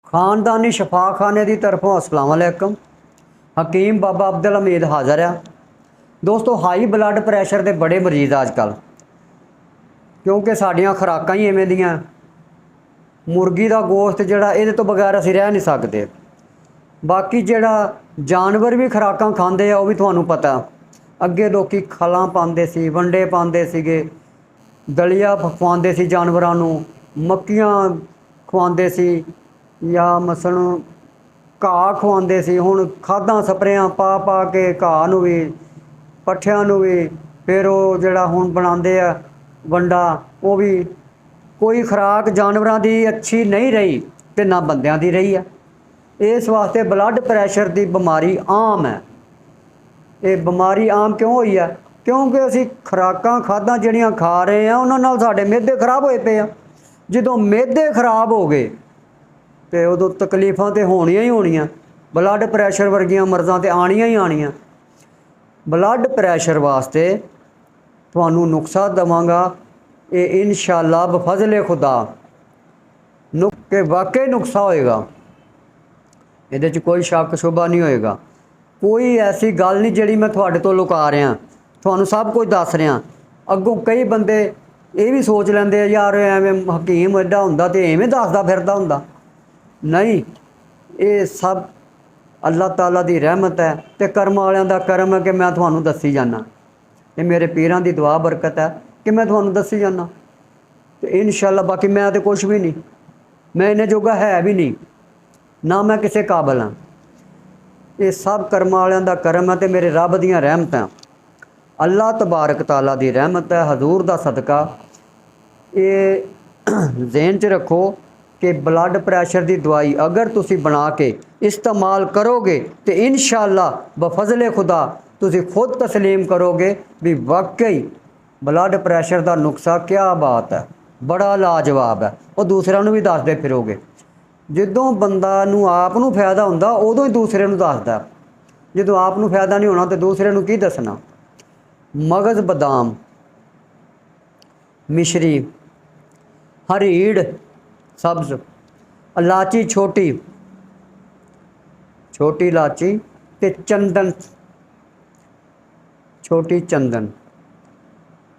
खानदानी शफाखाने की तरफों अस्सलाम वालेकुम। हकीम बाबा अब्दुल हमीद हाज़र है। दोस्तों, हाई ब्लड प्रैशर के बड़े मरीज़ अजकल, क्योंकि साड़ियाँ खुराकां ही इवें दियां। मुर्गी का गोश्त जिहड़ा इहदे तो बगैर असीं रह नहीं सकते। बाकी जिहड़ा जानवर भी खुराकां खांदे आ, वो भी तुहानूं पता। अगे लोकी खलां पांदे सी, वंडे पांदे सीगे, दलिया खवांदे सी जानवरां नूं, मक्कियां खवांदे सी, या मसलन घाह खवांदे सी। हुण खादां स्प्रेयां पा पा के घाह नूं भी, पट्ठियां नूं भी, फिर वो जिहड़ा हुण बनांदे आ वंडा, वो भी कोई खुराक जानवरां दी अच्छी नहीं रही ते ना बंदियां दी रही है। इस वास्ते ब्लड प्रैशर की बीमारी आम है। ये बीमारी आम क्यों हुई है? क्योंकि असी खुराकां खादां जिहड़ियां खा रहे हैं उन्हां नाल साडे मेदे खराब होए पे आ। जदों मेदे खराब हो गए तो उदों तकलीफां तो होणियां ही होणियां, ब्लड प्रैशर वर्गियां मर्ज़ां तो आनियां ही आनियां। ब्लड प्रैशर वास्ते तुहानूं नुस्खा देवांगा, ये इंशाअल्लाह बफज़ले खुदा के वाकई नुस्खा होएगा। ये कोई शक शुबा नहीं होएगा। कोई ऐसी गल नहीं जिहड़ी मैं तुहाडे तो लुका रहा, तुहानूं सब कुछ दस रहा। अगों कई बंदे ये भी सोच लैंदे यार एवें हकीम एडा हुंदा ते एवें दसदा फिरदा हुंदा। नहीं, ये सब अल्लाह ताला दी रहमत है ते कर्म वालियां दा करम है कि मैं तुहानूं दसी जाना। ये मेरे पीरां दी दुआ बरकत है कि मैं तुहानूं दसी जाना। तो इंशाअल्लाह बाकी मैं तो कुछ भी नहीं, मैं इन्हें जोगा है भी नहीं, ना मैं किसी काबल हाँ। ये सब कर्म वालियां दा करम है ते मेरे रब दियां रहमतां। अल्लाह तबारक ताला दी रहमत है, हजूर दा सदका। ये जहन च रखो कि ब्लड प्रैशर की दवाई अगर तुसी बना के इस्तेमाल करोगे तो इंशाअल्लाह बफज़ले खुदा तुसी खुद तस्लीम करोगे भी वाकई ब्लड प्रैशर का नुस्खा क्या बात है, बड़ा लाजवाब है। और दूसरों भी दसदे फिरोगे। जदों बंदा नूं आप नूं फायदा हुंदा उदों ही दूसरे नूं दसदा। जदों आप नूं फायदा नहीं होना तो दूसरे नूं की दसना। मगज़ बदाम, मिश्री, हरीड़ सब्ज़, इलाची छोटी छोटी इलाची ते चंदन, छोटी चंदन,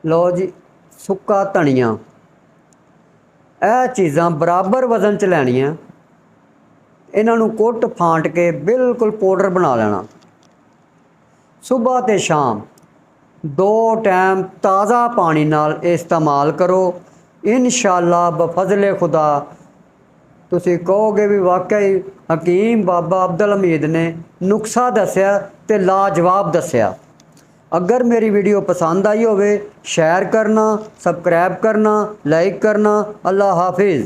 लो जी सुक्का धनिया, यह चीज़ां बराबर वजन च लैनियां। इन्हां नूं कुट फांट के बिल्कुल पाउडर बना लेना। सुबह ते शाम 2 टाइम ताज़ा पानी नाल इस्तेमाल करो। इंशाअल्लाह बफज़ले खुदा तुसी कहोगे भी वाकई हकीम बाबा अब्दुल हमीद ने नुस्खा दस्या ते लाजवाब दस्या। अगर मेरी वीडियो पसंद आई होवे शेयर करना, सबसक्राइब करना, लाइक करना। अल्लाह हाफिज़।